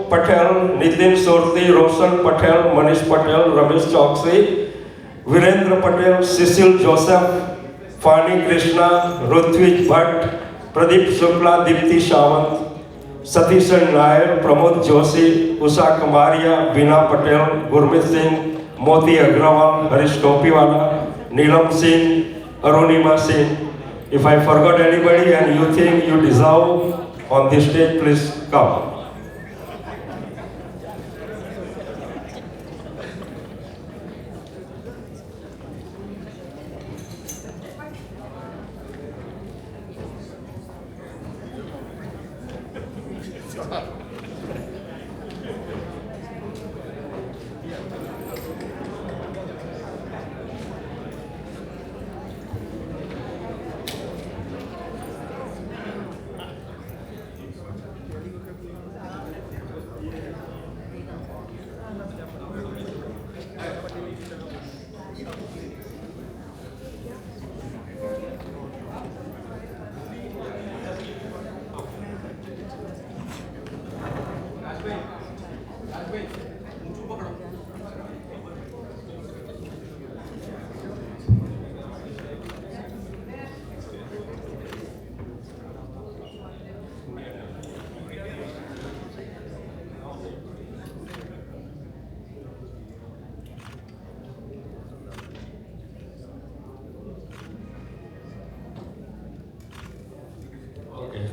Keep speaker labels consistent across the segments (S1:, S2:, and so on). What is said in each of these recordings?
S1: Patel, Nitin Surti, Roshan Patel, Manish Patel, Ramesh Choksi, Virendra Patel, Cecil Joseph, Fani Krishna, Rutvik Bhatt, Pradeep Shukla, Dipti Shawant, Satishan Nair, Pramod Joshi, Usha Kamaria, Bina Patel, Gurmit Singh, Moti Agrawal, Harish Topiwala, Neelam Singh, Arunima Singh. If I forgot anybody and you think you deserve on this stage, please come.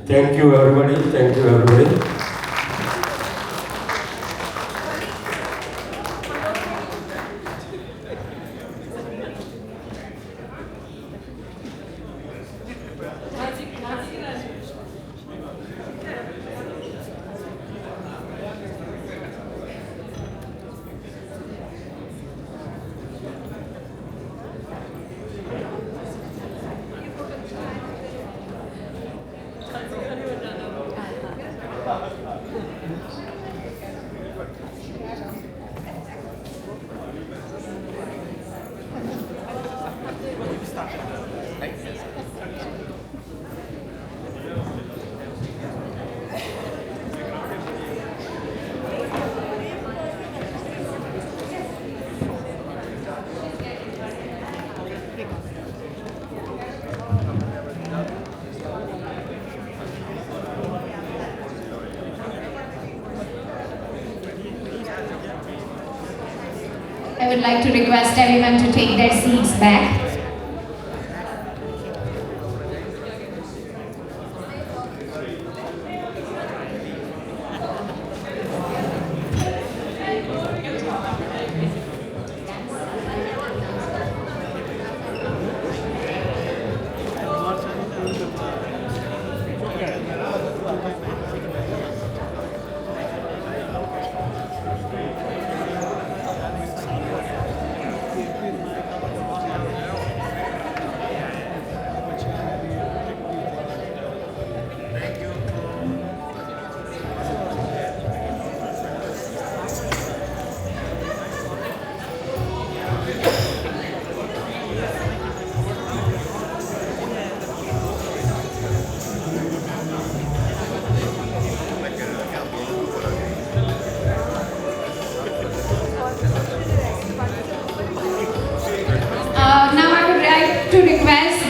S1: Thank you everybody, thank you everybody.
S2: I would like to request everyone to take their seats back.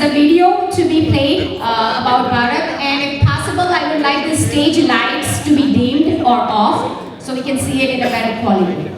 S2: The video to be played about Bharat, and if possible I would like the stage lights to be dimmed or off so we can see it in a better quality.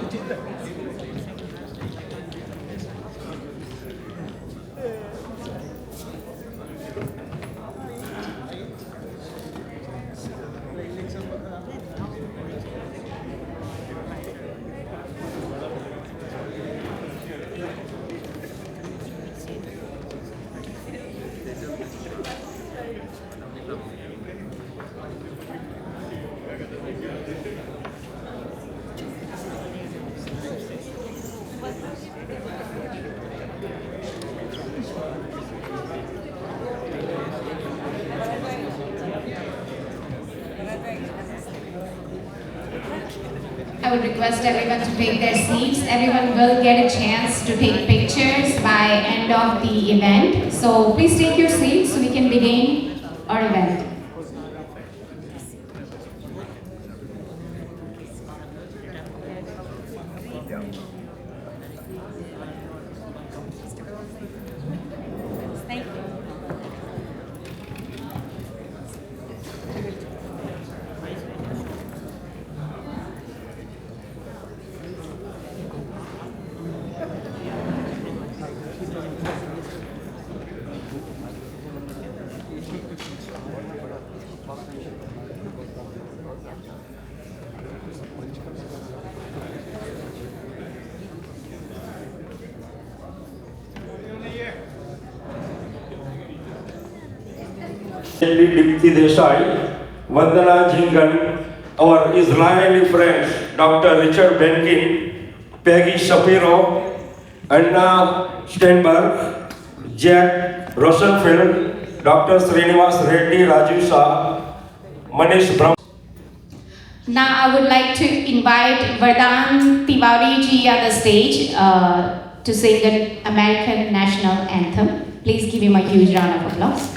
S2: I would request everyone to take their seats. Everyone will get a chance to take pictures by end of the event. So please take your seats so we can begin our event.
S1: Dipti Desai, Vandana Jingan, our Israeli friends, Dr. Richard Benkin, Peggy Shapiro, Anna Steinberg, Jack Rosenfeld, Dr. Srinivas Reddy, Raju Shah, Manish Brahm.
S2: Now I would like to invite Vardhan Tiwari ji on the stage to sing the American National Anthem. Please give him a huge round of applause.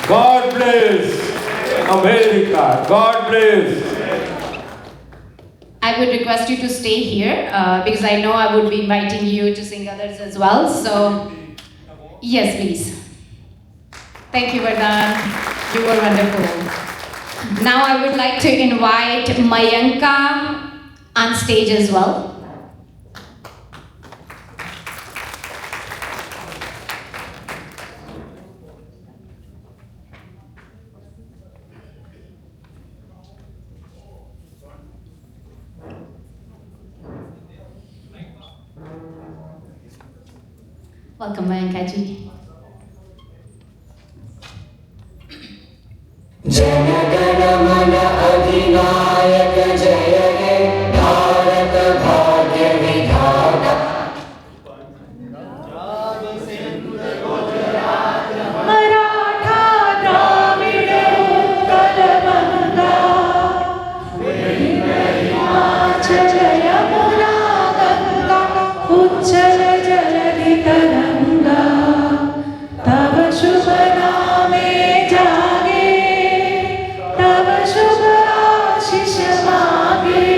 S1: God bless America. God bless.
S2: I would request you to stay here because I know I would be inviting you to sing others as well. So, yes, please. Thank you, Vardhan. You were wonderful. Now I would like to invite Mayanka on stage as well. Welcome, Mayanka ji.
S3: Jana Gana Mana अधिनायक जय हे भारत भाग्य विधाता मराठा द्राविड उत्कल बंगा हिमाचल यमुना गंगा उच्चल जलधि तरंगा तव शुभ नामे जागे तव शुभ आशीष मागे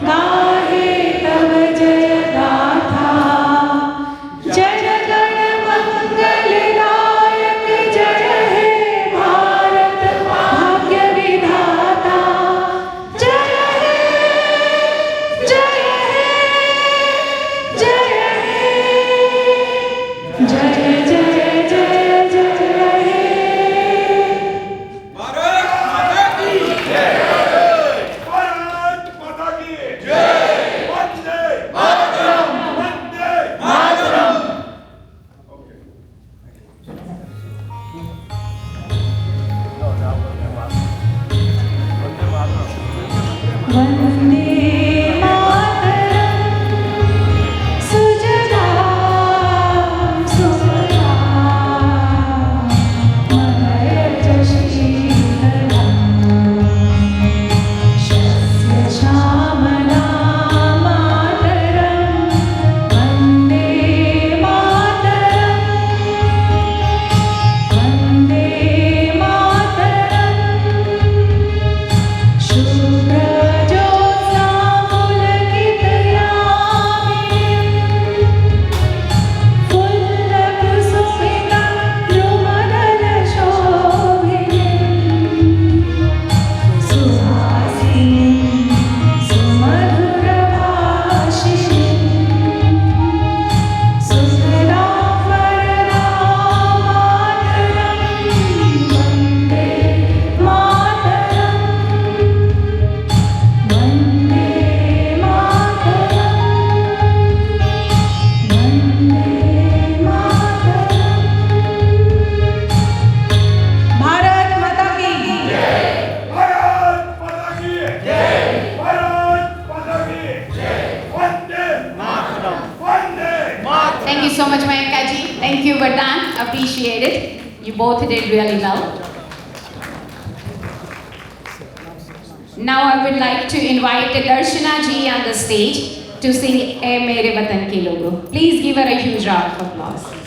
S3: गाहे तव जय गाथा जय गण मंगलदायक जय हे भारत भाग्य विधाता जय हे जय हे जय हे जय जय जय जय हे
S4: भारत माता की जय वंदे मातरम वंदे मातरम
S3: वन्दे मातरम् सुजलां सुफलां मलयज शीतलां शस्य श्यामलां मातरं Vande Mataram Vande Mataram शुभ्रज्योत्स्ना
S2: Thank you so much, Mayanka ji. Thank you, Vardhan. Appreciate it. You both did really well. Now I would like to invite Darshana ji on the stage to sing "Ae Mere Watan Ke Logo." Please give her a huge round of applause.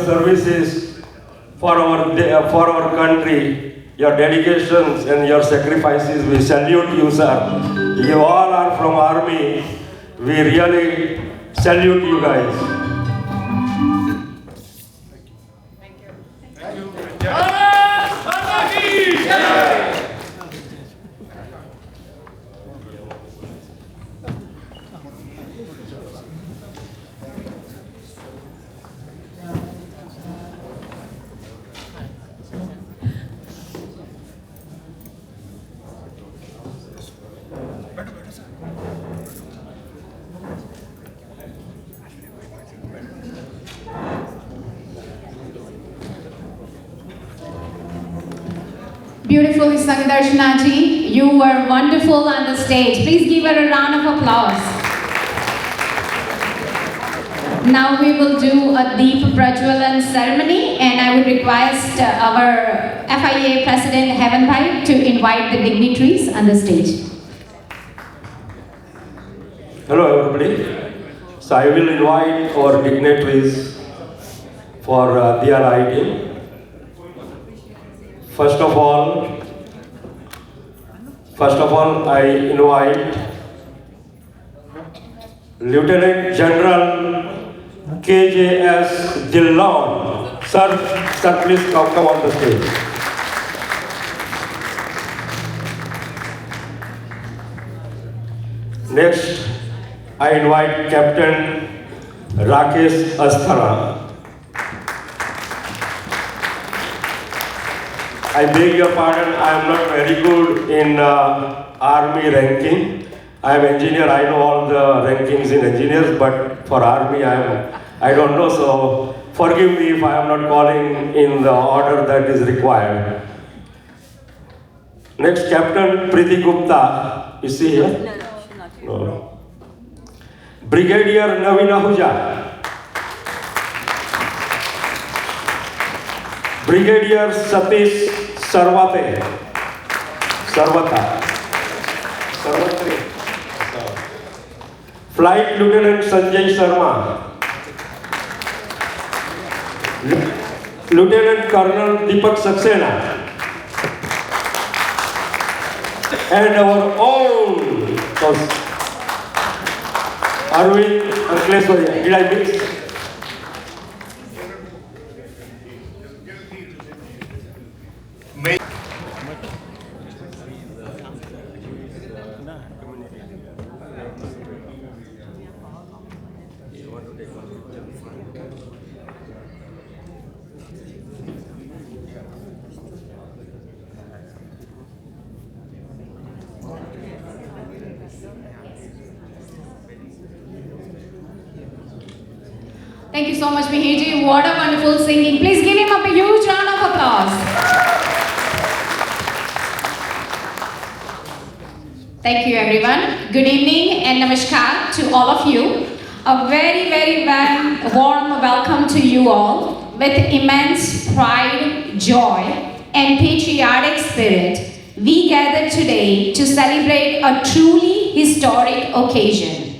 S1: services for our country, your dedications and your sacrifices. We salute you, sir. You all are from Army. We really salute you guys.
S4: Bharat माता की जय।
S2: Beautifully sung, Darshana ji. You were wonderful on the stage. Please give her a round of applause. Now we will do a deep Prajwalan ceremony, and I would request our FIA President Heaven Bhai to invite the dignitaries on the stage.
S1: Hello everybody. So I will invite our dignitaries for their writing. First of all, I invite Lieutenant General KJS Dillon. Sir, please come on the stage. Next, I invite Captain Rakesh Asthana. I beg your pardon, I am not very good in Army ranking. I am engineer, I know all the rankings in engineers, but for Army I don't know, so forgive me if I am not calling in the order that is required. Next, Captain Preeti Gupta, is he here? No. Brigadier Naveen Ahuja. Brigadier Satish Sarvate. Flight Lieutenant Sanjay Sharma. Lieutenant Colonel Deepak Saxena. And our own Arvind Ankleshwaria. Did I mix?
S2: Thank you so much, Mihiji. What a wonderful singing. Please give him up a huge round of applause. Thank you, everyone. Good evening and namaskar to all of you. A very, very warm welcome to you all. With immense pride, joy, and patriotic spirit, we gather today to celebrate a truly historic occasion,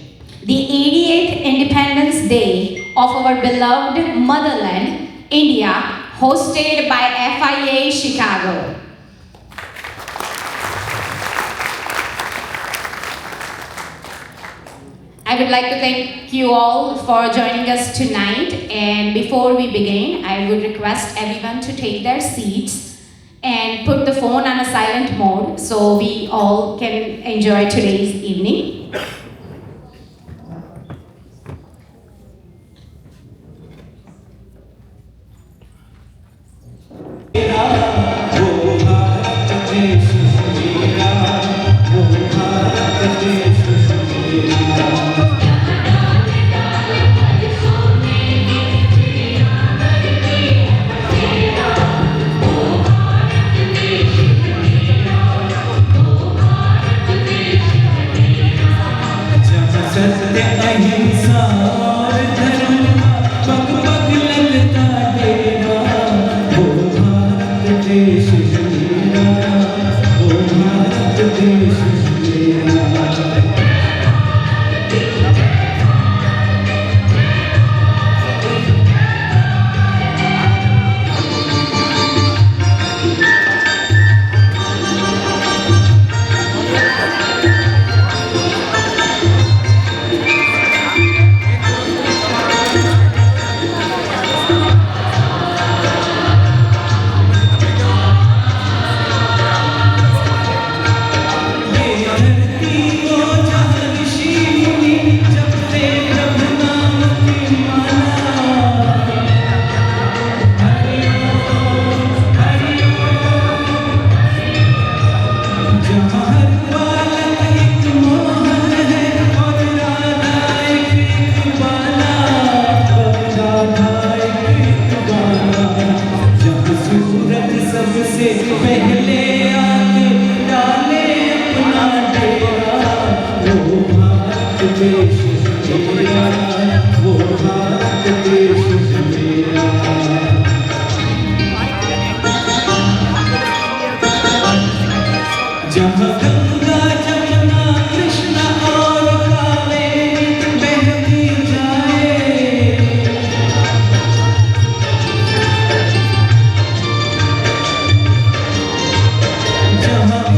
S2: the 88th Independence Day of our beloved motherland, India, hosted by FIA Chicago. I would like to thank you all for joining us tonight, and before we begin, I would request everyone to take their seats and put the phone on a silent mode so we all can enjoy today's evening.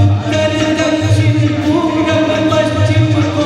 S5: उत्तर दक्षिण पूरब पश्चिम को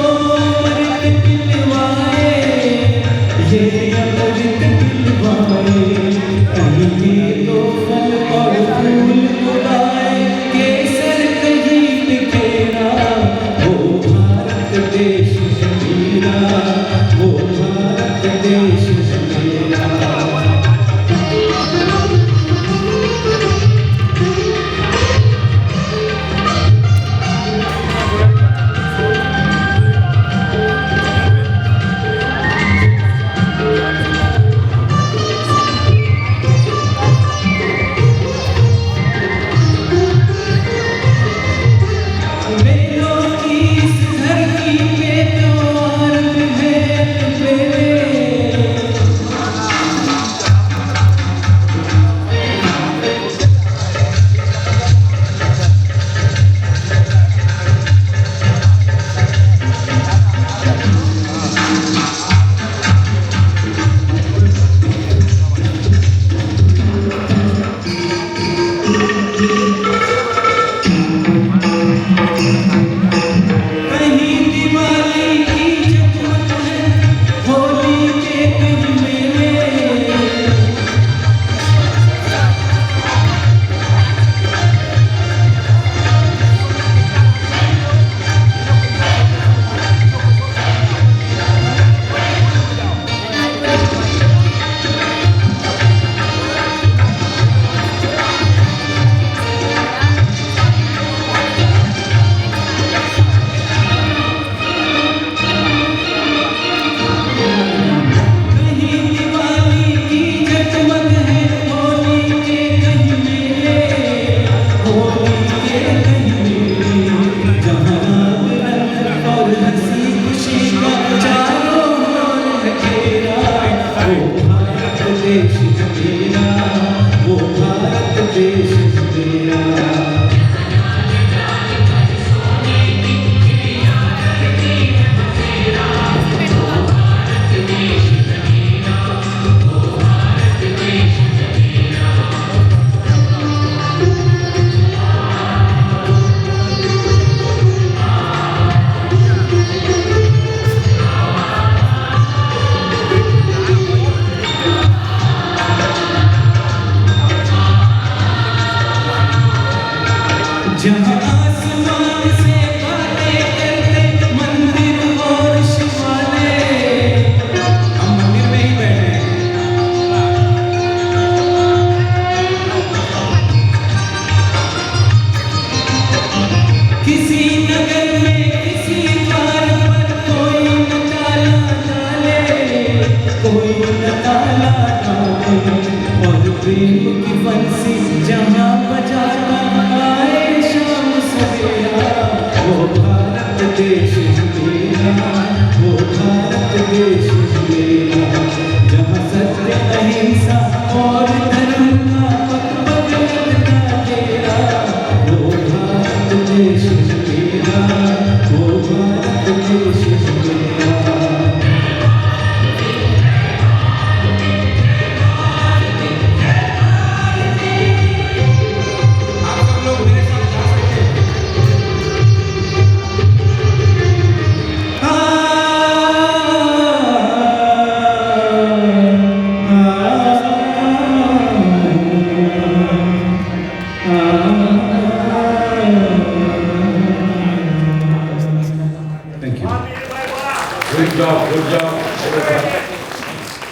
S1: Good job, good job.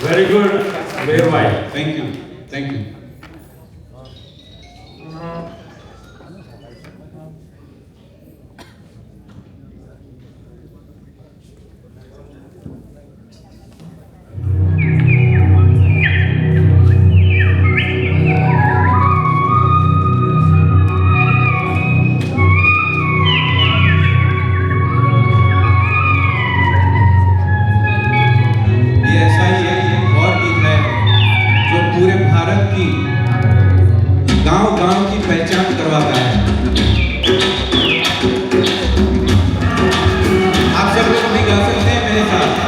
S1: Very good, Mayor Bhai.
S5: Thank you. Thank you. ये ऐसा ही एक और गीत है जो पूरे भारत की गांव-गांव की पहचान करवाता है। आप सब लोग भी गा सकते हैं मेरे साथ।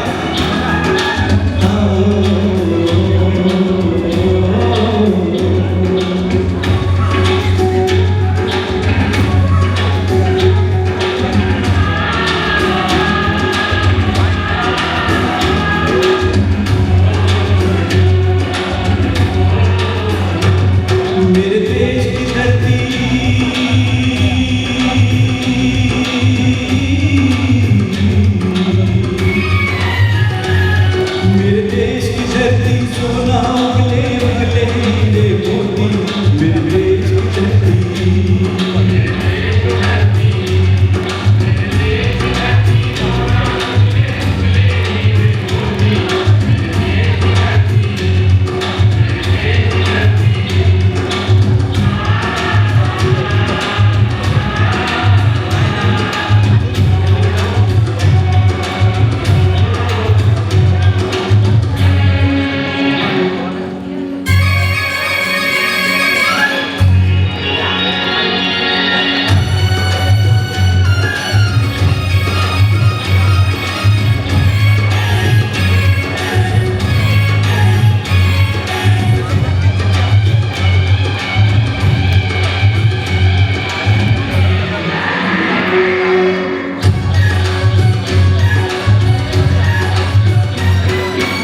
S5: मेरे देश की धरती मेरे देश की धरती सोना उगले उगले हीरे मोती मेरे देश की धरती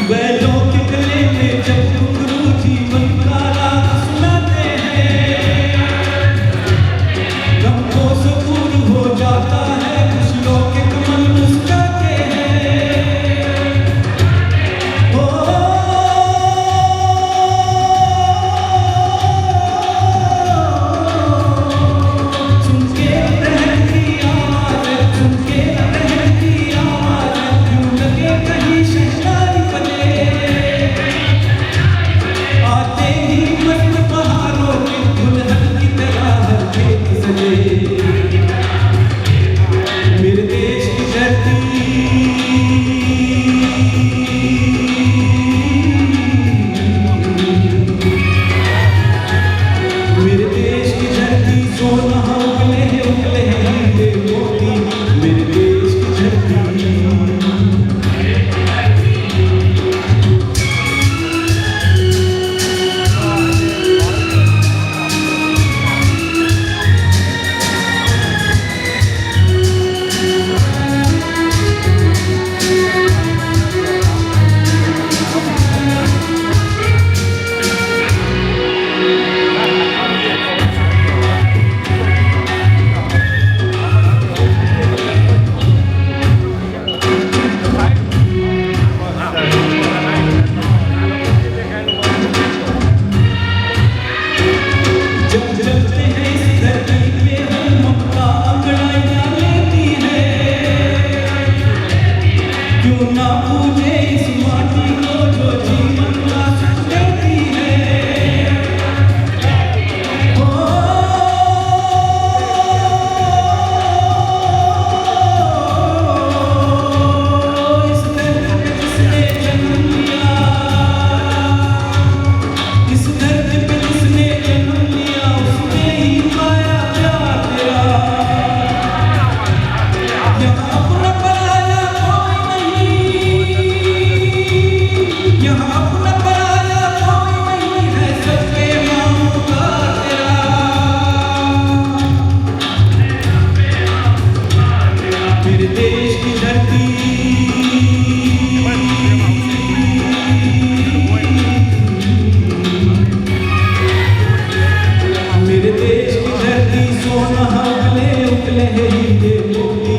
S5: बैलों के गले में जब घुंघरू जीवन का राग सुनाते हैं गमों से दूर हो जाता है खुशियों के कमल मुस्कुराते हैं ओ सुन के रहती आवाज़ सुन के रहती आवाज़ यूं लगे कहीं शहनाई बने आते ही मस्त बहारों में दुल्हन की तरह हर खेत सजे मेरे देश की धरती मेरे देश की धरती सोना उगले उगले हीरे मोती मेरे देश की धरती जब चलते हैं इस धरती पे हम ममता अंगड़ाइयाँ लेती है क्यों ना पूजे इस माटी को जो जीवन का सुख देती है ओ इस धरती पे जिसने जन्म लिया इस धरती पे जिसने जन्म लिया उसने ही पाया प्यार तेरा यहाँ अपना पराया कोई नहीं यहाँ अपना पराया कोई नहीं है सबके मामू का तेरा मेरे देश की धरती मेरे देश की धरती सोना उगले उगले हीरे मोती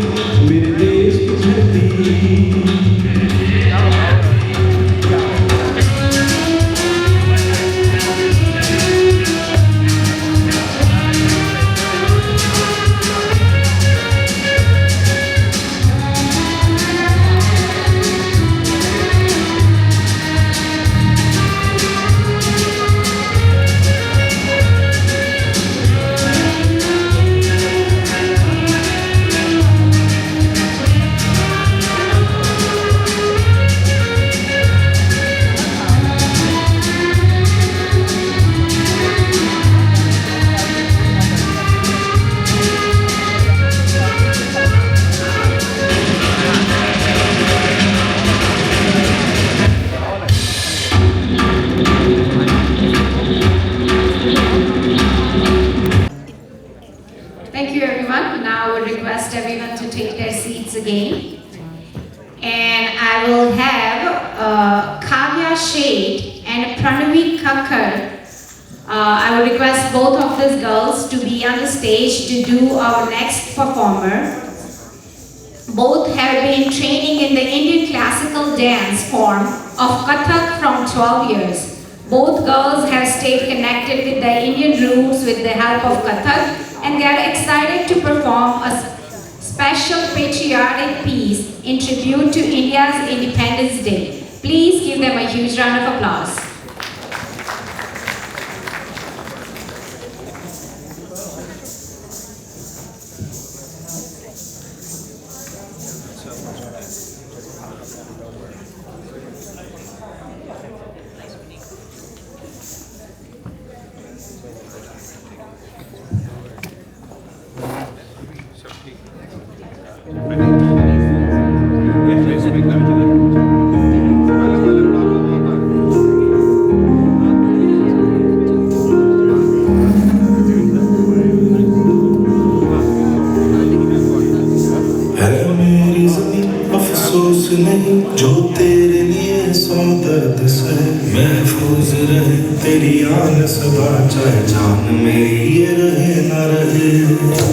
S5: मेरे देश की धरती
S2: game. And I will have Kavya Shade and Pranavi Kakkar. I would request both of these girls to be on the stage to do our next performer. Both have been training in the Indian classical dance form of Kathak from 12 years. Both girls have stayed connected with the Indian roots with the help of Kathak, and they are excited to perform a special patriotic piece in tribute to India's Independence Day. Please give them a huge round of applause.
S6: अफसोस नहीं जो तेरे लिए सौ दर्द से महफूज रहे तेरी आन सदा चाहे जान मेरी ये रहे न रहे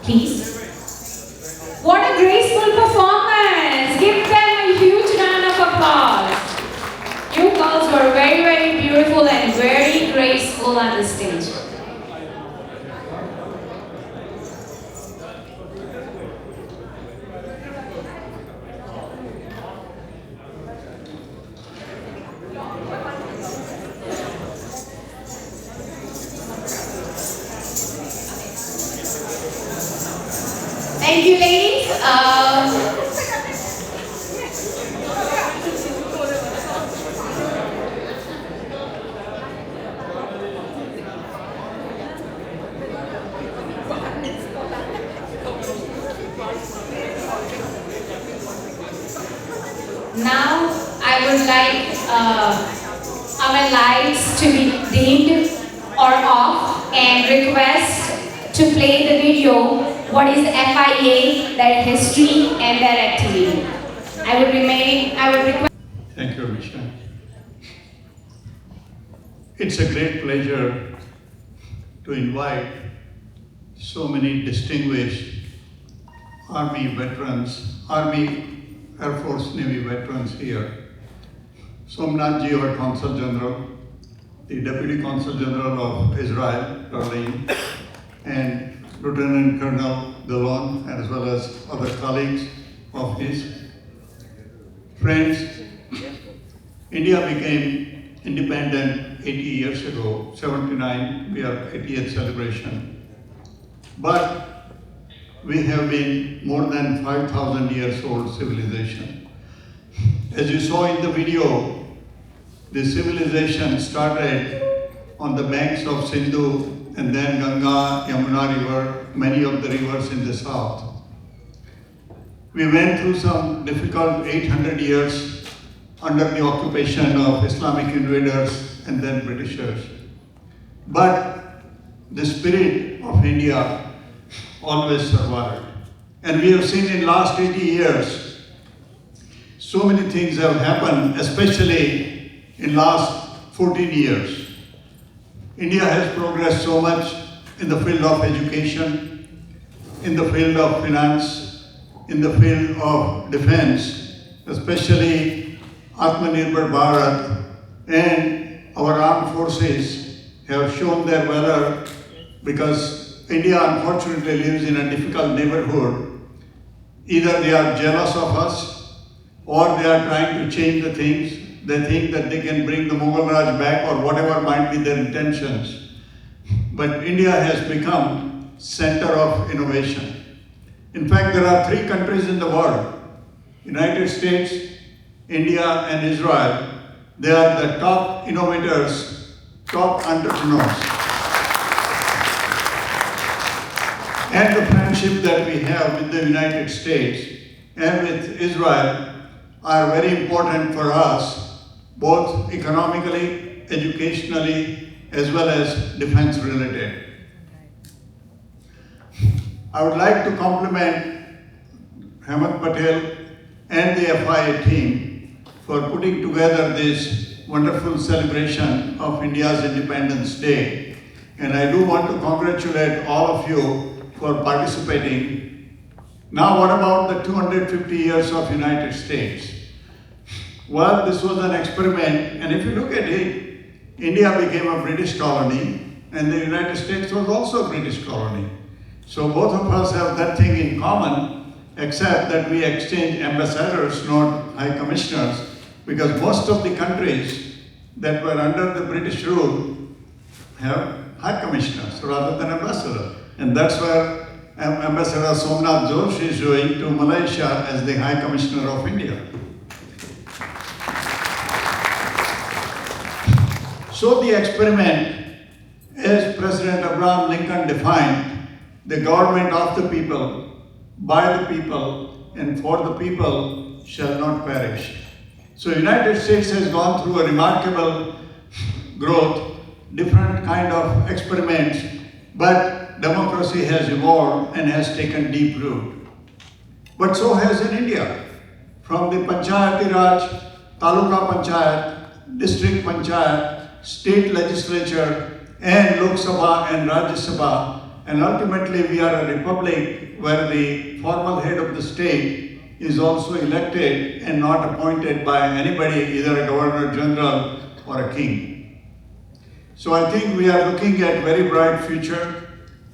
S2: please. What a graceful performance! Give them a huge round of applause. You girls were very, very beautiful and very graceful on the stage. Thank you, ladies. Now, I would like our lights to be dimmed or off and request to play the video, what is FIA, their history and their activity. I would request.
S7: Thank you, Misha. It's a great pleasure to invite so many distinguished Army veterans, Army, Air Force, Navy veterans here. Somnath ji, our Consul General, the Deputy Consul General of Israel, Berlin, and Lieutenant Colonel Galon, as well as other colleagues of his. Friends, India became independent 80 years ago, 79, we are 80th celebration. But we have been more than 5,000 years old civilization. As you saw in the video, the civilization started on the banks of Sindhu and then Ganga, Yamuna River, many of the rivers in the south. We went through some difficult 800 years under the occupation of Islamic invaders and then Britishers. But the spirit of India always survived. And we have seen in last 80 years, so many things have happened, especially in last 14 years. India has progressed so much in the field of education, in the field of finance, in the field of defense, especially Atmanirbhar Bharat, and our armed forces have shown their valor because India unfortunately lives in a difficult neighborhood. Either they are jealous of us or they are trying to change the things. They think that they can bring the Mughal Raj back or whatever might be their intentions. But India has become center of innovation. In fact, there are 3 countries in the world, United States, India and Israel. They are the top innovators, top entrepreneurs. And the friendship that we have with the United States and with Israel are very important for us, both economically, educationally, as well as defense related. I would like to compliment Hemant Patel and the FIA team for putting together this wonderful celebration of India's Independence Day. And I do want to congratulate all of you for participating. Now, what about the 250 years of United States? Well, this was an experiment, and if you look at it, India became a British colony, and the United States was also a British colony. So both of us have that thing in common, except that we exchange ambassadors, not high commissioners, because most of the countries that were under the British rule have high commissioners rather than ambassadors. And that's where Ambassador Somnath Joshi is doing to Malaysia as the High Commissioner of India. So the experiment, as President Abraham Lincoln defined, the government of the people, by the people, and for the people shall not perish. So United States has gone through a remarkable growth, different kind of experiments, but democracy has evolved and has taken deep root. But so has in India. From the Panchayati Raj, Taluka Panchayat, District Panchayat, State Legislature, and Lok Sabha and Rajya Sabha, and ultimately we are a republic where the formal head of the state is also elected and not appointed by anybody, either a governor general or a king. So I think we are looking at very bright future,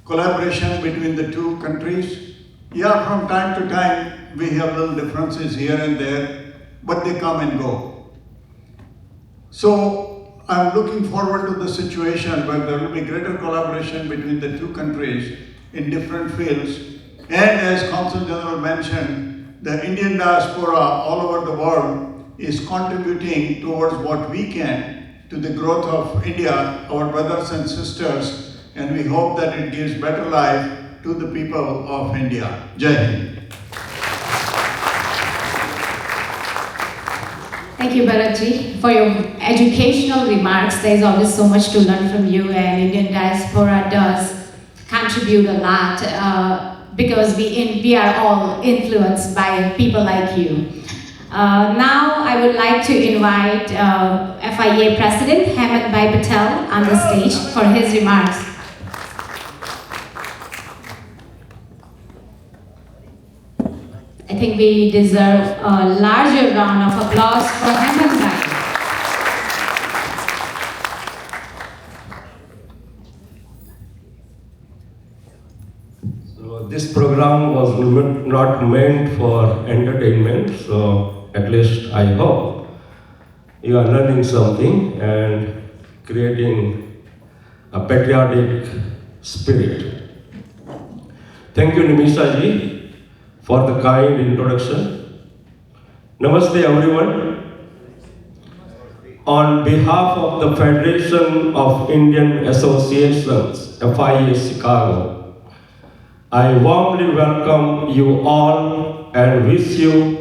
S7: collaboration between the two countries. Yeah, from time to time we have little differences here and there, but they come and go. So I'm looking forward to the situation where there will be greater collaboration between the two countries in different fields. And as Consul General mentioned, the Indian diaspora all over the world is contributing towards what we can to the growth of India, our brothers and sisters, and we hope that it gives better life to the people of India. Jai Hind.
S2: Thank you, Bharatji, for your educational remarks. There is always so much to learn from you, and Indian diaspora does contribute a lot because we are all influenced by people like you. Now I would like to invite FIA President Hemant Bhai Patel on the stage for his remarks. I think we deserve a larger round of applause for Hemant Bhai.
S1: So this program was not meant for entertainment, so at least I hope you are learning something and creating a patriotic spirit. Thank you, Nimisha ji, for the kind introduction. Namaste, everyone. On behalf of the Federation of Indian Associations, FIA Chicago, I warmly welcome you all and wish you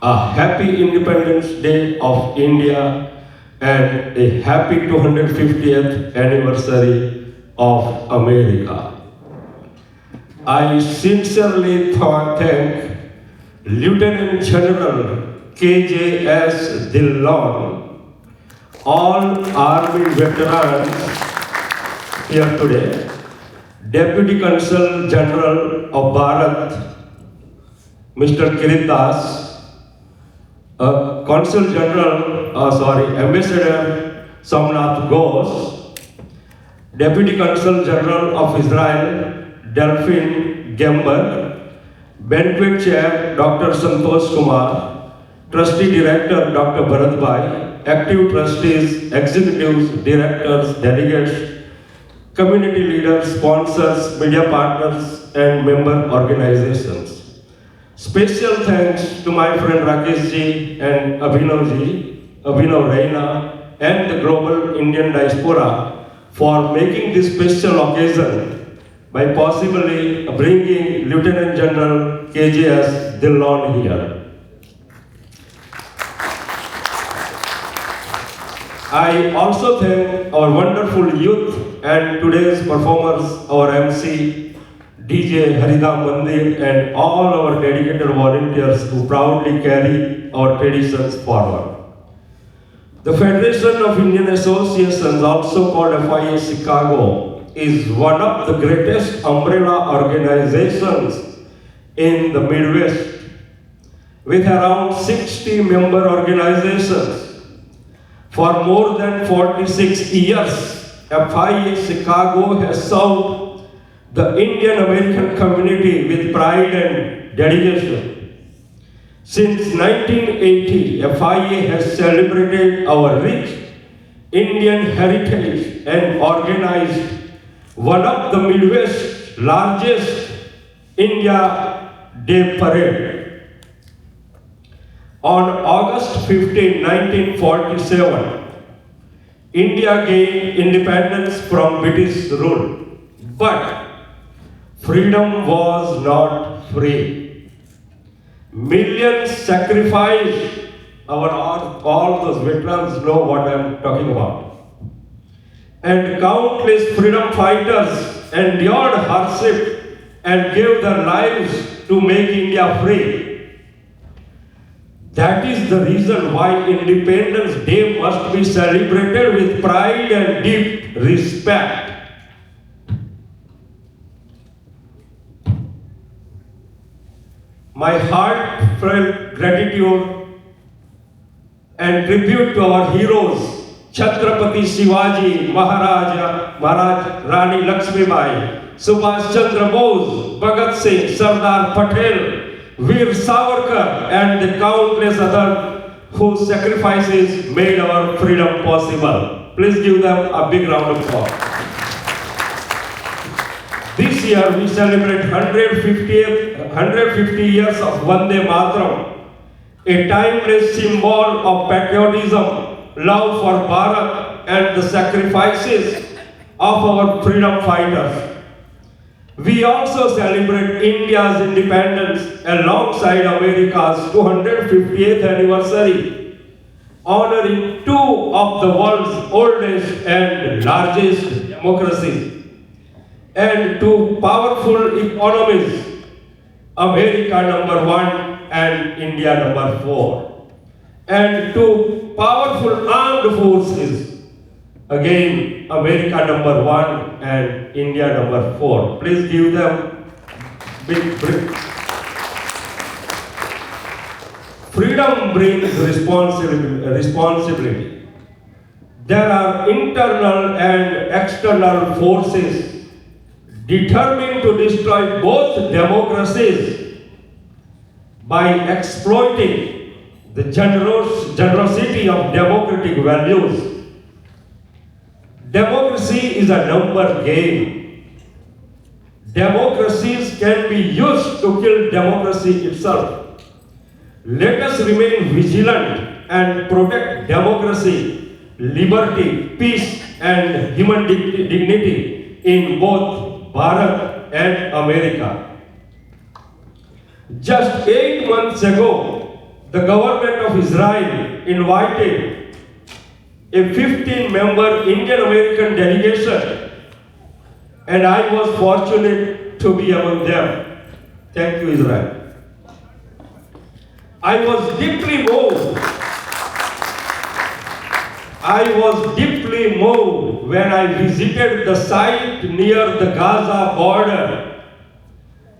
S1: a happy Independence Day of India and a happy 250th anniversary of America. I sincerely thank Lieutenant General KJS Dhillon, all Army veterans here today, Deputy Consul General of Bharat, Mr. Kirit Das, Ambassador Somnath Ghosh, Deputy Consul General of Israel, Delphine Gember, Banquet Chair Dr. Santosh Kumar, Trustee Director Dr. Bharat Bhai, Active Trustees, Executives, Directors, Delegates, Community Leaders, Sponsors, Media Partners, and Member Organizations. Special thanks to my friend Rakesh ji and Abhinav Raina, and the Global Indian Diaspora for making this special occasion by possibly bringing Lieutenant General KJS Dhillon here. I also thank our wonderful youth and today's performers, our MC, DJ Haridham Mandir, and all our dedicated volunteers who proudly carry our traditions forward. The Federation of Indian Associations, also called FIA Chicago, is one of the greatest umbrella organizations in the Midwest, with around 60 member organizations. For more than 46 years, FIA Chicago has served the Indian American community with pride and dedication. Since 1980, FIA has celebrated our rich Indian heritage and organized one of the Midwest's largest India Day Parade. On August 15, 1947, India gained independence from British rule, but freedom was not free. Millions sacrificed. All those veterans know what I'm talking about. And countless freedom fighters endured hardship and gave their lives to make India free. That is the reason why Independence Day must be celebrated with pride and deep respect. my heartfelt gratitude and tribute to our heroes, Chhatrapati Shivaji Maharaj, Rani Lakshmibai, Subhash Chandra Bose, Bhagat Singh, Sardar Patel, Veer Savarkar, and the countless others whose sacrifices made our freedom possible. Please give them a big round of applause. This year we celebrate 150 years of Vande Mataram, a timeless symbol of patriotism, love for Bharat, and the sacrifices of our freedom fighters. We also celebrate India's independence alongside America's 250th anniversary, honoring two of the world's oldest and largest democracies, and two powerful economies, America number 1 and India number 4, and two powerful armed forces, again America number 1 and India number 4. Please give them big break. Freedom brings responsibility. There are internal and external forces determined to destroy both democracies by exploiting the generosity of democratic values. Democracy is a number game. Democracies can be used to kill democracy itself. Let us remain vigilant and protect democracy, liberty, peace, and human dignity in both Bharat and America. Just 8 months ago, the government of Israel invited a 15-member Indian-American delegation, and I was fortunate to be among them. Thank you, Israel. I was deeply moved when I visited the site near the Gaza border,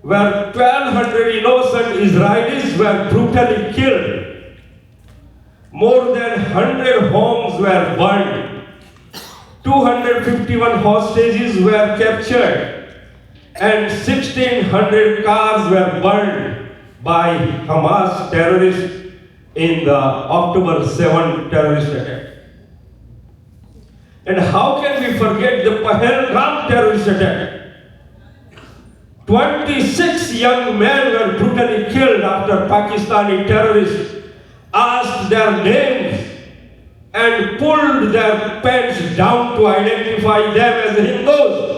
S1: where 1,200 innocent Israelis were brutally killed. More than 100 homes were burned, 251 hostages were captured, and 1,600 cars were burned by Hamas terrorists in the October 7 terrorist attack. And how can we forget the Pahalgam terrorist attack? 26 young men were brutally killed after Pakistani terrorists asked their names and pulled their pants down to identify them as Hindus.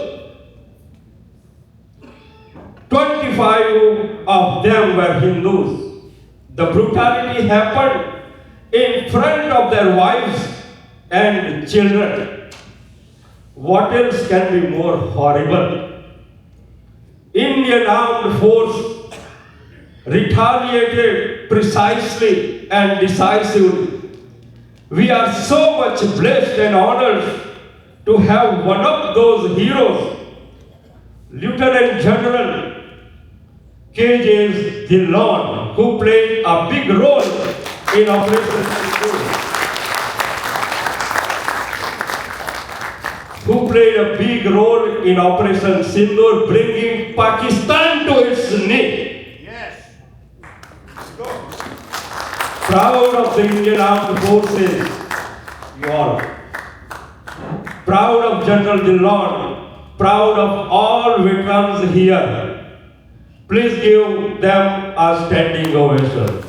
S1: 25 of them were Hindus. The brutality happened in front of their wives and children. What else can be more horrible? Indian armed force retaliated precisely and decisively. We are so much blessed and honored to have one of those heroes, Lieutenant General K.J. Dhillon, who played a big role in Operation Sindoor. Bringing Pakistan to its knee.
S4: Yes.
S1: Proud of the Indian Armed Forces, you all. Proud of General Dhillon, proud of all veterans here. Please give them a standing ovation.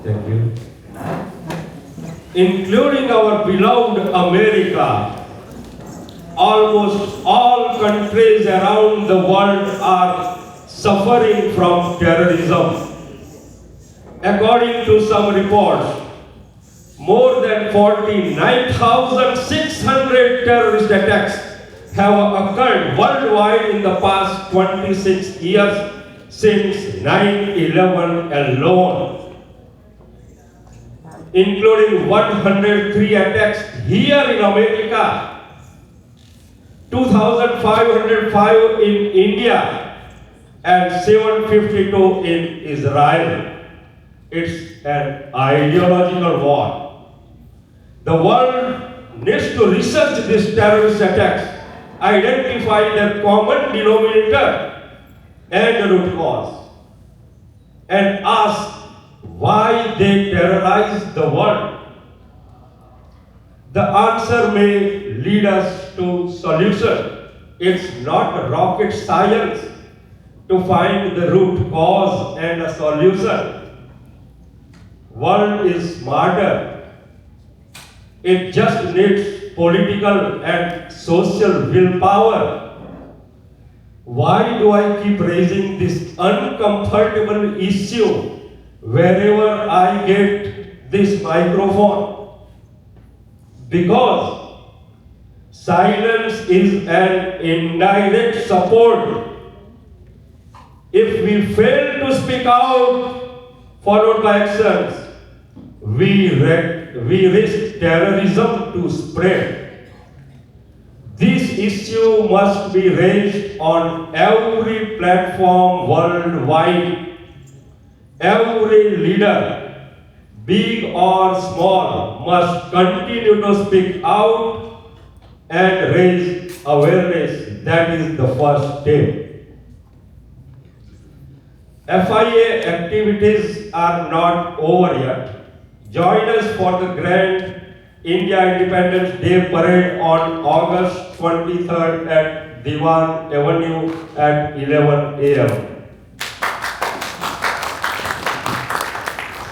S1: Thank you. Including our beloved America, almost all countries around the world are suffering from terrorism. According to some reports, more than 49,600 terrorist attacks have occurred worldwide in the past 26 years since 9/11 alone, including 103 attacks here in America, 2,505 in India, and 752 in Israel. It's an ideological war. The world needs to research these terrorist attacks, identify their common denominator and the root cause, and ask why they terrorize the world. The answer may lead us to solution. It's not rocket science to find the root cause and a solution. World is smarter. It just needs political and social willpower. Why do I keep raising this uncomfortable issue wherever I get this microphone? Because silence is an indirect support. If we fail to speak out, followed by actions, we risk terrorism to spread. This issue must be raised on every platform worldwide. Every leader, big or small, must continue to speak out and raise awareness. That is the first step. FIA activities are not over yet. Join us for the grand India Independence Day Parade on August 23rd at Diwan Avenue at 11 a.m.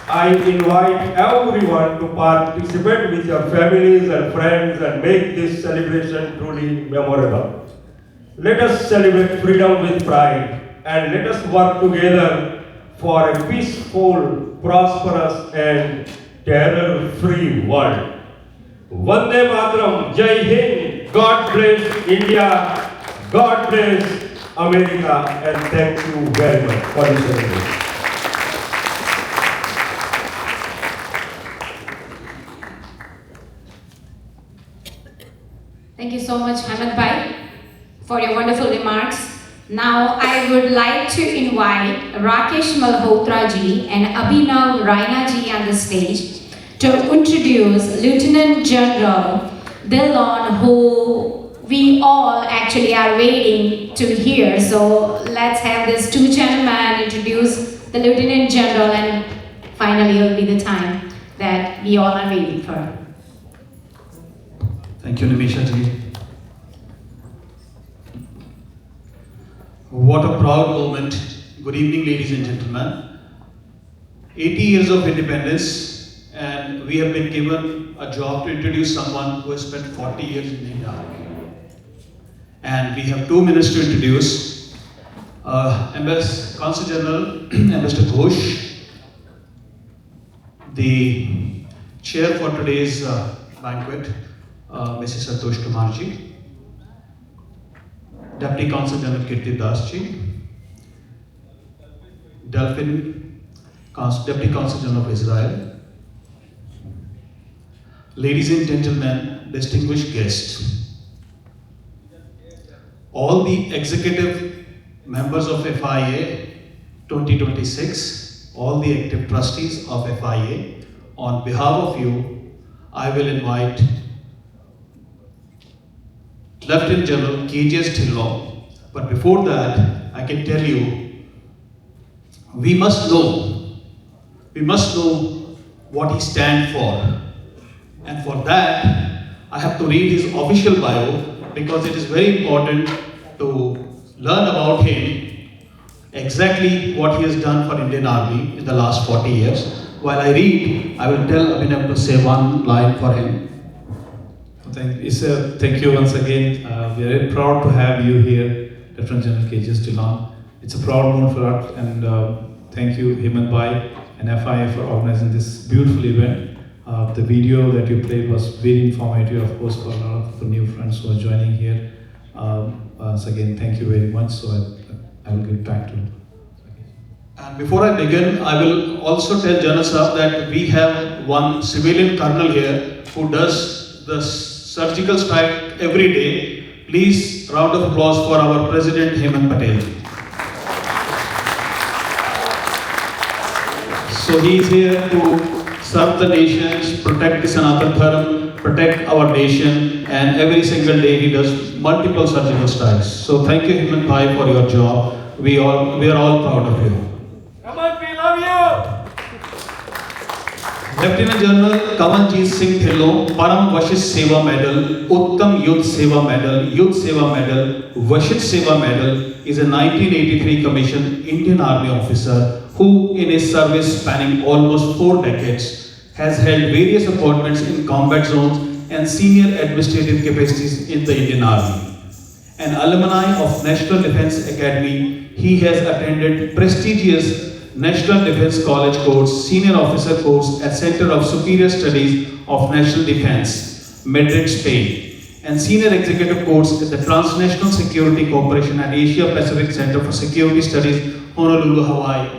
S1: I invite everyone to participate with your families and friends and make this celebration truly memorable. Let us celebrate freedom with pride and let us work together for a peaceful, prosperous and terror-free world. Vande Mataram, Jai Hind, God bless India, God bless America, and thank you very much for this celebration.
S2: Thank you so much, Hamad Bhai, for your wonderful remarks. Now, I would like to invite Rakesh Malhotra ji and Abhinav Raina ji on the stage to introduce Lieutenant General Dillon, who we all actually are waiting to hear. So let's have these two gentlemen introduce the Lieutenant General, and finally it will be the time that we all are waiting for.
S8: Thank you, Nimisha ji. What a proud moment. Good evening, ladies and gentlemen. 80 years of independence, and we have been given a job to introduce someone who has spent 40 years in the Indian Army. And we have 2 minutes to introduce Consul General Ambassador Ghosh, the chair for today's banquet, Mrs. Santosh Kumar ji, Deputy Consul General Kirti Das ji, Deputy Consul General of Israel, ladies and gentlemen, distinguished guests, all the executive members of FIA 2026, all the active trustees of FIA, on behalf of you, I will invite Lieutenant General KGS Dhillon. But before that, I can tell you, we must know what he stands for. And for that, I have to read his official bio because it is very important to learn about him, exactly what he has done for Indian Army in the last 40 years. While I read, I will tell Abhinav to say one line for him.
S9: Thank you once again. We are very proud to have you here, Lieutenant General KGS Dhillon. It's a proud moment for us, and thank you, Hemant Bhai and FIA, for organizing this beautiful event. The video that you played was very informative, of course, for a lot of the new friends who are joining here. Once again, thank you very much. So I will get back to you.
S8: And before I begin, I will also tell General Sahab that we have one civilian colonel here who does the surgical strike every day. Please, round of applause for our President Hemant Patel. So he is here to serve the nations, protect the Sanatan Dharma, protect our nation, and every single day he does multiple surgical strikes. So thank you, Hemant Bhai, for your job. We are all proud of you.
S4: Hemant, we love you.
S8: Lieutenant General Kavanjit Singh Dhillon, Param Vashist Seva Medal, Uttam Yudh Seva Medal, Yudh Seva Medal, Vashist Seva Medal is a 1983 commissioned Indian Army officer who, in his service spanning almost 4 decades, has held various appointments in combat zones and senior administrative capacities in the Indian Army. An alumni of National Defence Academy, he has attended prestigious National Defence College course, Senior Officer course at Center of Superior Studies of National Defence, Madrid, Spain, and Senior Executive course at the Transnational Security Corporation at Asia Pacific Center for Security Studies, Honolulu, Hawaii.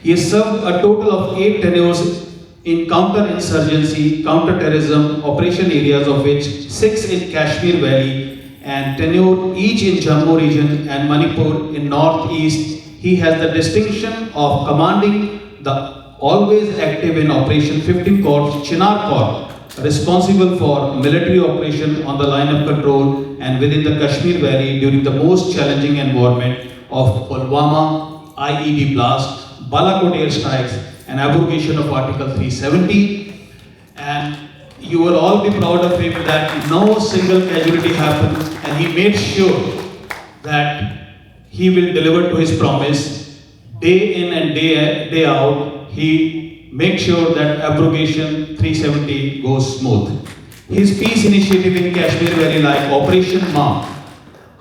S8: He has served a total of 8 tenures in counter-insurgency, counter-terrorism operation areas, of which 6 in Kashmir Valley and tenure each in Jammu region and Manipur in Northeast. He has the distinction of commanding the always active in Operation 15 Corps, Chinar Corps, responsible for military operation on the line of control and within the Kashmir Valley during the most challenging environment of Pulwama, IED blast, Balakot airstrikes, and abrogation of Article 370. And you will all be proud of him that no single casualty happened, and he made sure that he will deliver to his promise. Day in and day out, he makes sure that abrogation 370 goes smooth. His peace initiative in Kashmir Valley, like Operation Ma,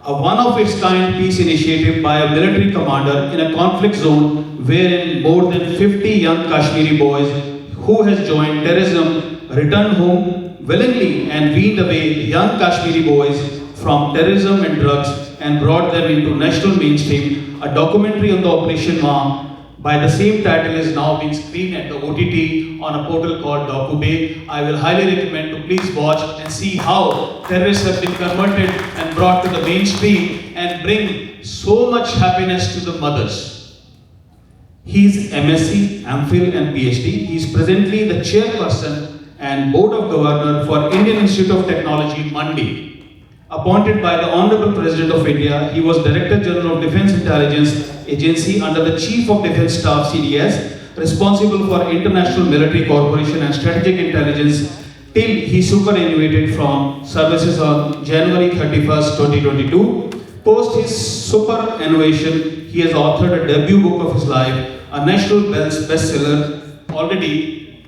S8: a one-of-its-kind peace initiative by a military commander in a conflict zone wherein more than 50 young Kashmiri boys who has joined terrorism returned home willingly and weaned away young Kashmiri boys from terrorism and drugs and brought them into national mainstream. A documentary on the Operation Ma by the same title is now being screened at the OTT on a portal called DocuBay. I will highly recommend to please watch and see how terrorists have been converted and brought to the mainstream and bring so much happiness to the mothers. He is MSc, MPhil and PhD. He is presently the chairperson and board of governor for Indian Institute of Technology, Mandi. Appointed by the Honorable President of India, he was Director General of Defence Intelligence Agency under the Chief of Defence Staff CDS, responsible for International Military Corporation and Strategic Intelligence till he superannuated from services on January 31st, 2022. Post his superannuation, he has authored a debut book of his life, a national bestseller. Already,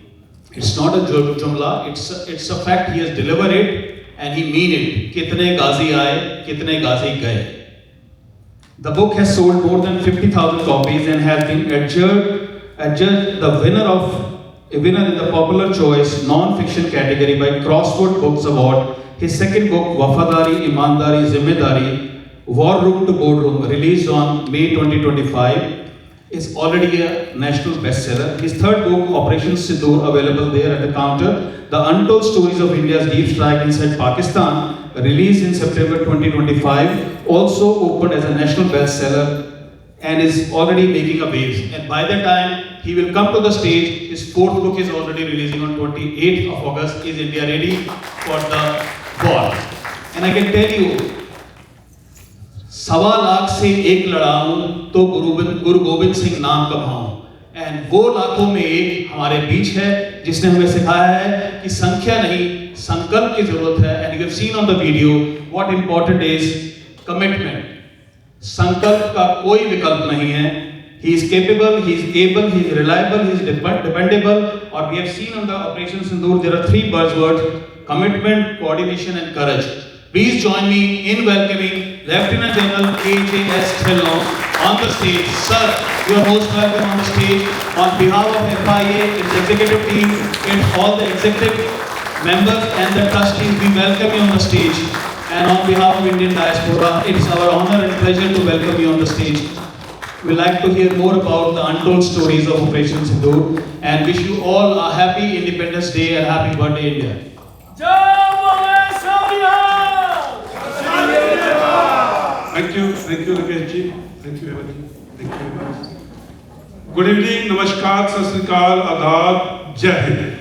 S8: it's not a jumla, it's a fact. He has delivered it. And he mean it. Kitne Ghazi aaye, kitne Ghazi gaye. The book has sold more than 50,000 copies and has been adjudged the winner in the popular choice non-fiction category by Crossword Books Award. His second book, Wafadari, Imandari, Zimmedari, War Room to Boardroom, released on May 2025, is already a national bestseller. His third book, Operation Sindoor, available there at the counter, The Untold Stories of India's Deep Strike Inside Pakistan, released in September 2025, also opened as a national bestseller and is already making a wave. And by the time he will come to the stage, his fourth book is already releasing on 28th of August. Is India ready for the war? And I can tell you, 1.25 lakh से एक लड़ाऊं तो गुरु गोविंद सिंह नाम कमाऊं, and वो लाखों में एक हमारे बीच है जिसने हमें सिखाया है कि संख्या नहीं संकल्प की जरूरत है. And you have seen on the video what important is commitment. संकल्प का कोई विकल्प नहीं है. He is capable, he is able, he is reliable, he is dependable. Or we have seen on the Operation Sindoor, there are 3 buzzwords: commitment, coordination and courage. Please join me in welcoming Lieutenant General K.J.S. Dhillon on the stage. Sir, you are most welcome on the stage. On behalf of FIA, its executive team, and all the executive members and the trustees, we welcome you on the stage. and on behalf of Indian diaspora, it's our honor and pleasure to welcome you on the stage. We'd like to hear more about the untold stories of Operation Sindoor and wish you all a happy Independence Day and happy birthday, India.
S4: Jai Bole Sonia!
S10: Thank you, Rakesh ji. Thank you, everyone. Thank you very much. Good evening, namaskar, sat sri akal, adab, jai hind.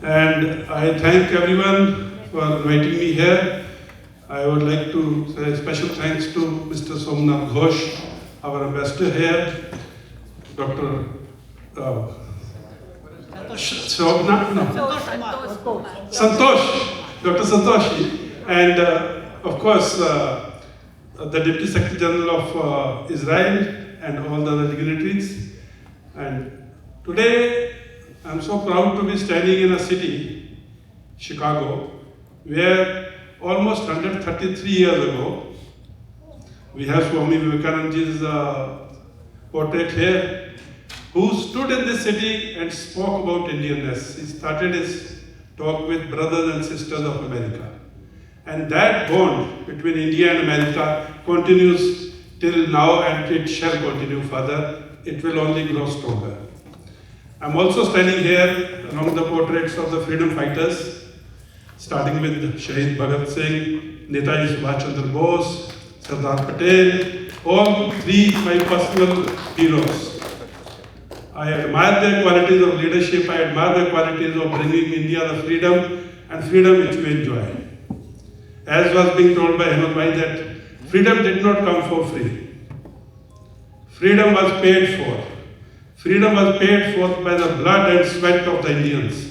S10: And I thank everyone for inviting me here. I would like to say special thanks to Mr. Somnath Ghosh, our ambassador here, Dr. Santosh, Dr. Santosh, and of course the Deputy Secretary General of Israel and all the other dignitaries. And today I'm so proud to be standing in a city, Chicago, where almost 133 years ago, we have Swami Vivekananda's portrait here, who stood in this city and spoke about Indianness. He started his talk with brothers and sisters of America. And that bond between India and America continues till now, and it shall continue further. It will only grow stronger. I'm also standing here among the portraits of the freedom fighters, starting with Shahid Bhagat Singh, Netaji Subhash Chandra Bose, Sardar Patel, all three my personal heroes. I admire their qualities of leadership, I admire their qualities of bringing India the freedom and freedom which we enjoy. As was being told by Ahmed Bhai that freedom did not come for free. Freedom was paid for. Freedom was paid for by the blood and sweat of the Indians.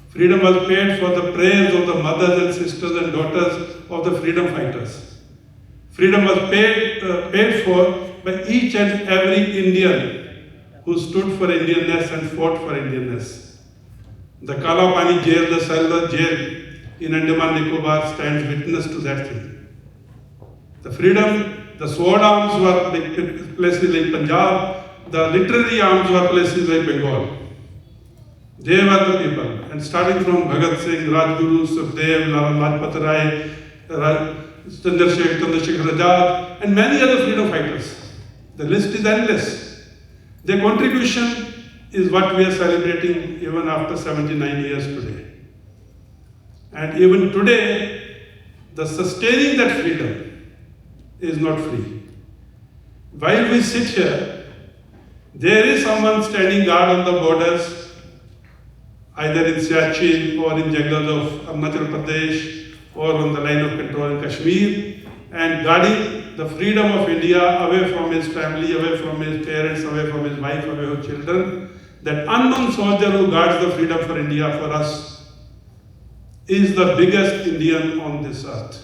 S10: Freedom was paid for the prayers of the mothers and sisters and daughters of the freedom fighters. Freedom was paid for by each and every Indian who stood for Indianness and fought for Indianness. The Kala Pani jail, the cellular jail in Andaman Nicobar stands witness to that thing. The freedom, the sword arms were places like Punjab, the literary arms were places like Bengal. They were the people, and starting from Bhagat Singh, Rajguru, Sukhdev, Lala Lajpat Rai, Chandrasekhar Azad, and many other freedom fighters. The list is endless. Their contribution is what we are celebrating even after 79 years today. And even today, the sustaining that freedom is not free. While we sit here, there is someone standing guard on the borders, either in Siachen or in jungles of Arunachal Pradesh or on the line of control in Kashmir, and guarding the freedom of India away from his family, away from his parents, away from his wife, away from children. That unknown soldier who guards the freedom for India for us is the biggest Indian on this earth.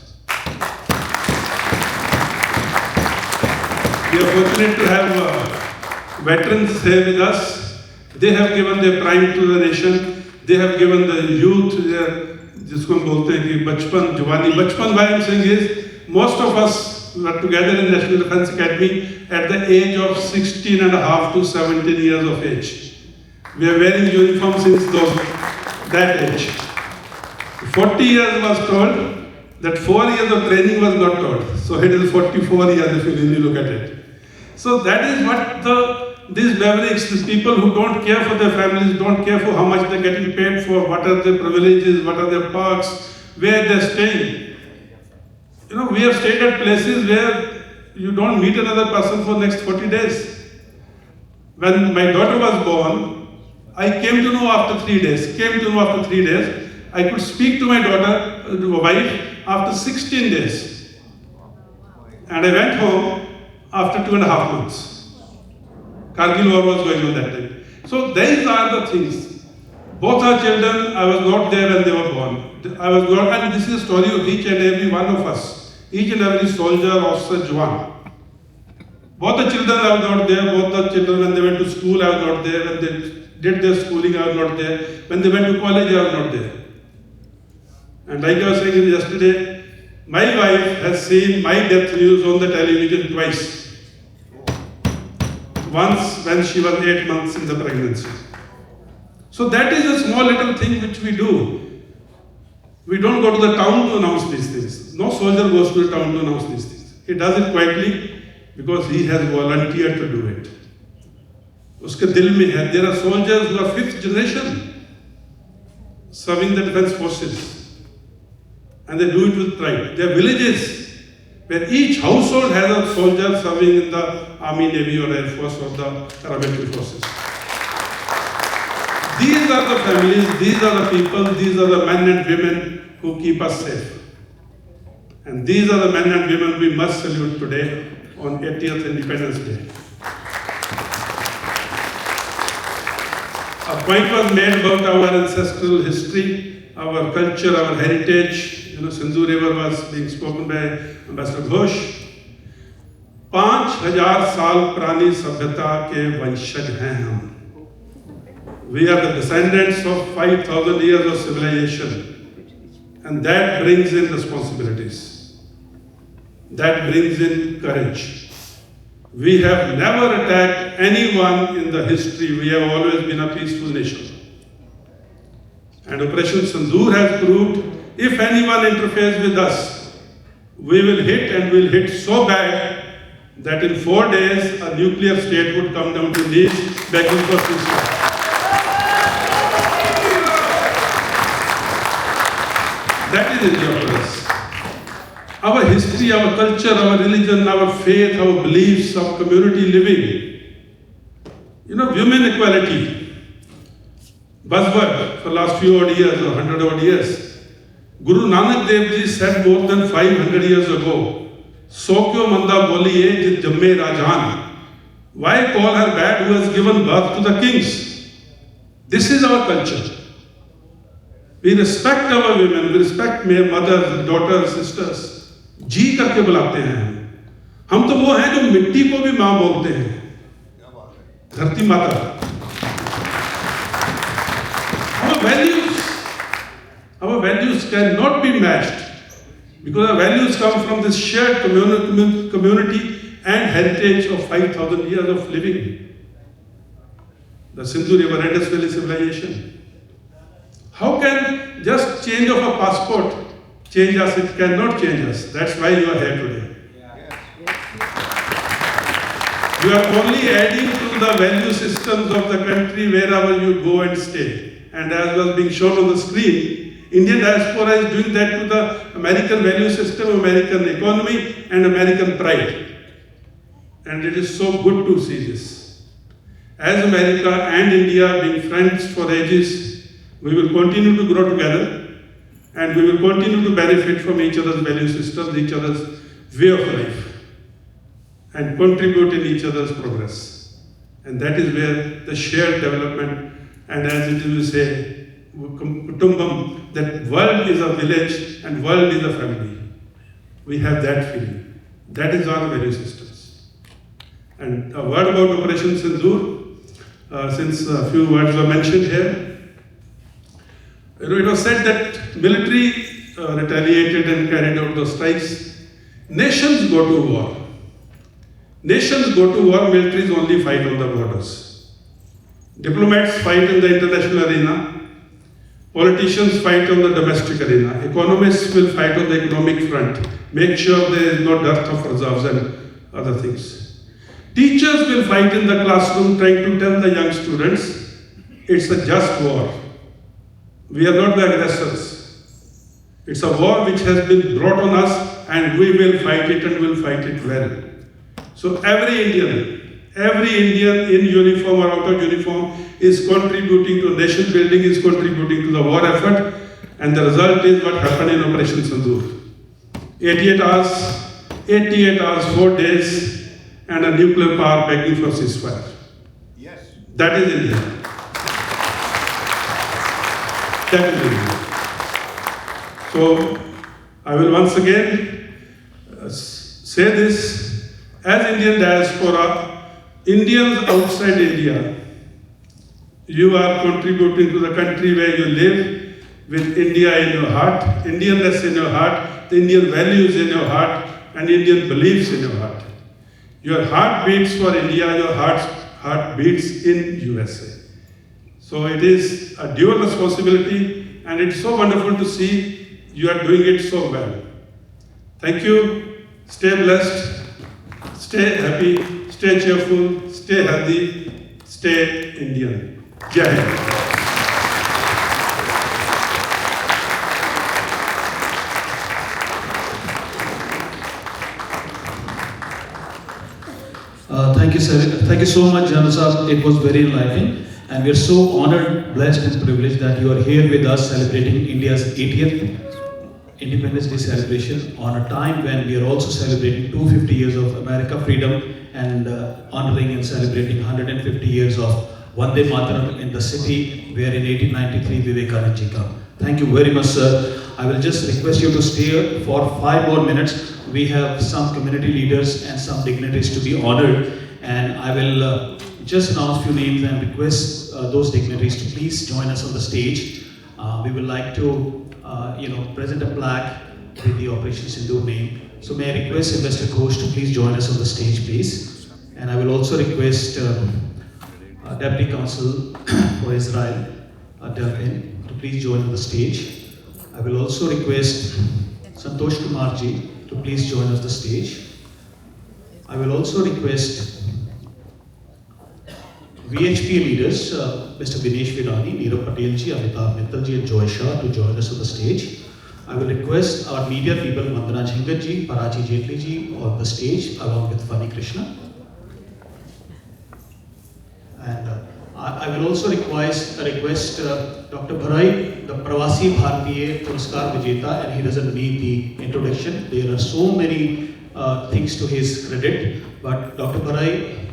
S10: We are fortunate to have veterans here with us. They have given their prime to the nation. They have given the youth their, जिसको हम बोलते हैं कि बचपन, जवानी. बचपन, why I'm saying is, most of us were together in National Defence Academy at the age of 16 and a half to 17 years of age. We are wearing uniform since that age. 40 years was told, that 4 years of training was not told. So it is 44 years if you really look at it. So that is what these mavericks, these people who don't care for their families, don't care for how much they're getting paid for, what are their privileges, what are their perks, where they're staying. You know, we have stayed at places where you don't meet another person for next 40 days. When my daughter was born, I came to know after 3 days. I could speak to my daughter, wife, after 16 days. And I went home after 2.5 months. Kargil war was going on that time. So these are the things. Both our children, I was not there when they were born. I was not, and this is a story of each and every one of us. Each and every soldier, officer, Jawan. Both the children I was not there. Both the children when they went to school I was not there. When they did their schooling I was not there. When they went to college I was not there. And like I was saying yesterday, my wife has seen my death news on the television twice. Once when she was 8 months in the pregnancy. So that is a small little thing which we do. We don't go to the town to announce these things. No soldier goes to the town to announce these things. He does it quietly because he has volunteered to do it. Uske dil mein hai. There are soldiers who are 5th generation serving the defense forces, and they do it with pride. There are villages where each household has a soldier serving in the army, navy, or air force, or the paramilitary forces. These are the families, these are the people, these are the men and women who keep us safe. And these are the men and women we must salute today on 80th Independence Day. A point was made about our ancestral history, our culture, our heritage. You know, Sindhu River was being spoken by Ambassador Ghosh. 5,000 साल पुरानी सभ्यता के वंशज हैं हम. We are the descendants of 5,000 years of civilization, and that brings in responsibilities. That brings in courage. We have never attacked anyone in the history. We have always been a peaceful nation. And Operation Sindoor has proved, if anyone interferes with us, we will hit, and we'll hit so bad that in 4 days a nuclear state would come down to knees begging for ceasefire. That is India for us. Our history, our culture, our religion, our faith, our beliefs, our community living. You know, women equality, buzzword for last few odd years or 100 odd years. Guru Nanak Dev Ji said more than 500 years ago, "So kyo manda boliye jit jamme rajan." Why call her bad who has given birth to the kings? This is our culture. We respect our women, we respect their mothers, daughters, sisters. जी करके बुलाते हैं हम तो वो हैं जो मिट्टी को भी माँ बोलते हैं, धरती माता. Our values cannot be matched because our values come from this shared community and heritage of 5,000 years of living. The Sindhu River Indus Valley civilization. How can just change of a passport change us? It cannot change us. That's why you are here today. You are only adding to the value systems of the country wherever you go and stay. And as was being shown on the screen, Indian diaspora is doing that to the American value system, American economy, and American pride. And it is so good to see this. As America and India being friends for ages, we will continue to grow together, and we will continue to benefit from each other's value systems, each other's way of life, and contribute in each other's progress. And that is where the shared development, and as it is say, Kutumbam, that world is a village and world is a family. We have that feeling. That is our value systems. And a word about Operation Sindoor, since a few words were mentioned here. You know, it was said that military retaliated and carried out those strikes. Nations go to war. Nations go to war, militaries only fight on the borders. Diplomats fight in the international arena. Politicians fight on the domestic arena. Economists will fight on the economic front. Make sure there is no dearth of reserves and other things. Teachers will fight in the classroom trying to tell the young students, it's a just war. We are not the aggressors. It's a war which has been brought on us, and we will fight it, and will fight it well. So every Indian in uniform or out of uniform is contributing to nation building, is contributing to the war effort, and the result is what happened in Operation Sindoor. 88 hours, 4 days, and a nuclear power begging for ceasefire. Yes. That is India. That is India. So I will once again say this, as Indian diaspora, Indians outside India, you are contributing to the country where you live with India in your heart, Indianness in your heart, the Indian values in your heart, and Indian beliefs in your heart. Your heart beats for India, your heart beats in USA. So it is a dual responsibility, and it's so wonderful to see You are doing it so well. Thank you. Stay blessed. Stay happy. Stay cheerful. Stay healthy. Stay Indian. Jai Hind.
S8: Thank you, sir. Thank you so much, General Sahab. It was very enlightening, and we are so honored, blessed, and privileged that you are here with us celebrating India's 80th Independence Day celebration on a time when we are also celebrating 250 years of America freedom and honoring and celebrating 150 years of Vande Mataram in the city where in 1893 Vivekanand ji come. Thank you very much, sir. I will just request you to stay for 5 more minutes. We have some community leaders and some dignitaries to be honored, and I will just announce few names and request those dignitaries to please join us on the stage. We would like to present a plaque with the Operation Sindoor name. So may I request Investor Ghosh to please join us on the stage, please. And I will also request Deputy Counsel for Israel, Delphin, to please join on the stage. I will also request Santosh Kumar ji to please join us the stage. I will also request VHP leaders, Mr. Dinesh Virani, Neerav Patel ji, Amitabh Mittal ji, and Joy Shah to join us on the stage. I will request our media people, Vandana Jhingan ji, Parachi Jetli ji on the stage along with Fani Krishna. And I will also request Dr. Bharai, the Pravasi Bharatiya Puraskar Vijeta, and he doesn't need the introduction. There are so many things to his credit, but Dr. Bharai,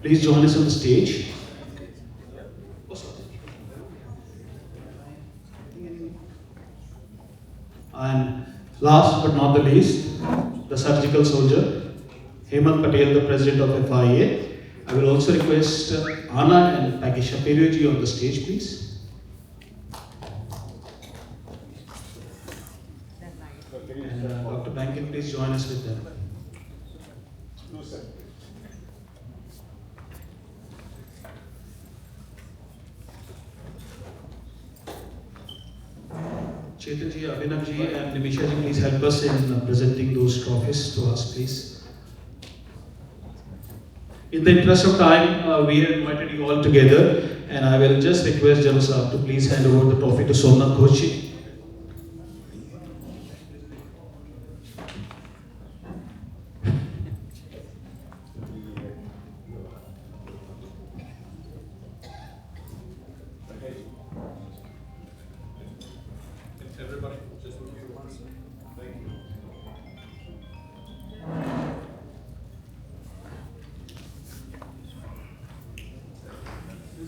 S8: please join us on the stage. And last but not the least, the surgical soldier, Hemant Patel, the president of FIA. I will also request Anna and Peggy Shapiro ji on the stage, please. And Dr. Bankin, please join us with them. Chetan ji, Abhinav ji, and Nimisha ji, please help us in presenting those trophies to us, please. In the interest of time, we have invited you all together, and I will just request General Sahab to please hand over the trophy to Somnath Ghosh ji.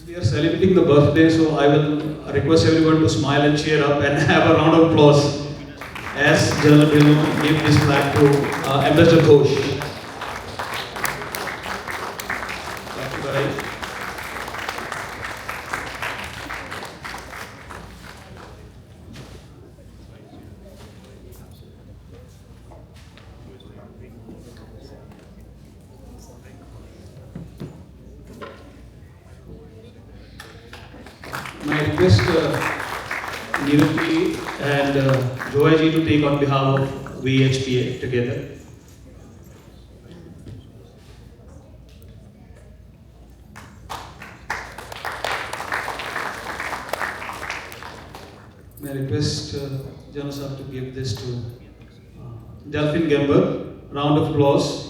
S8: We are celebrating the birthday, so I will request everyone to smile and cheer up and have a round of applause as General will give this flag to Ambassador Ghosh. Thank you, Bharai. I request Neerav ji and Joy ji to take on behalf of VHPA together. May I request General Sahab to give this to Delphin Gamble. Round of applause.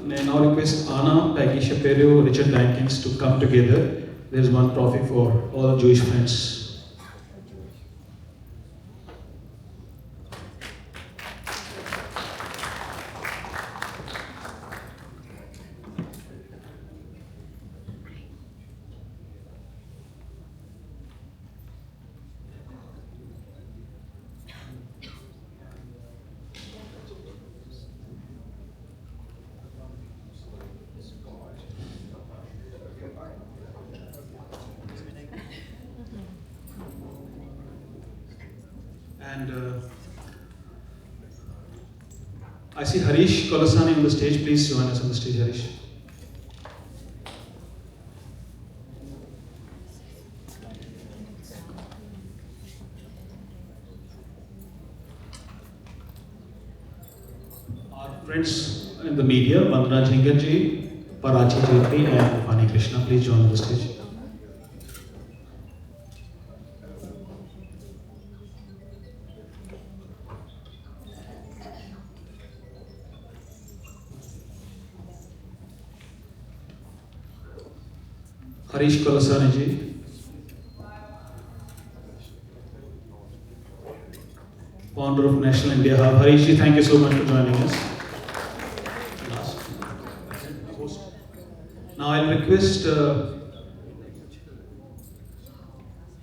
S8: May I now request Anna, Peggy Shapiro, Richard Dankins to come together. There's one trophy for all the Jewish friends. And I see Harish Kolasani on the stage. Please join us on the stage, Harish. Friends in the media, Vandana Jhinganji, Parachi Jyoti and Fani Krishna, please join the stage. Harish Kalasani ji, founder of National India Hub. Harish ji, thank you so much for joining us. Now I'll request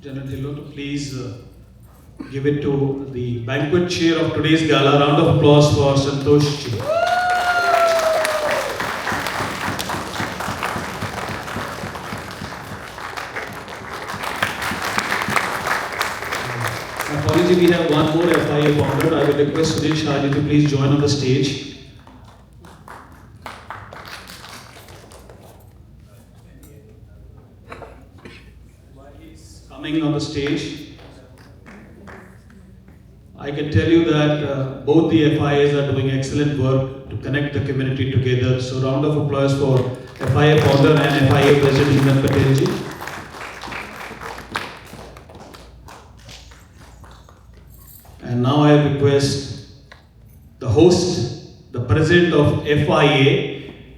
S8: General Dhillon to please give it to the banquet chair of today's gala. Round of applause for Santosh ji. Apology, we have one more FIA founder. I will request Sunil Shah ji to please join on the stage. Coming on the stage, I can tell you that both the FIAs are doing excellent work to connect the community together. So round of applause for FIA founder and FIA President Hemant Patel ji. And now I request the host, the president of FIA,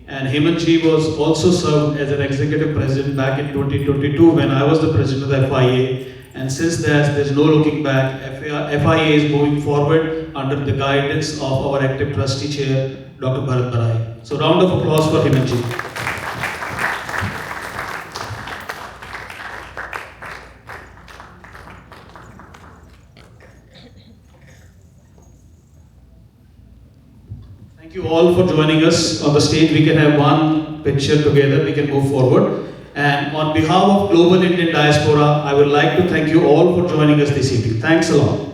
S8: and Hemant ji was also served as an executive president back in 2022 when I was the president of the FIA. And since there's no looking back, FIA is moving forward under the guidance of our active trustee chair, Dr. Bharat Barai. So round of applause for Hemant ji. Thank you all for joining us on the stage. We can have one picture together, we can move forward. And on behalf of Global Indian Diaspora, I would like to thank you all for joining us this evening. Thanks a lot.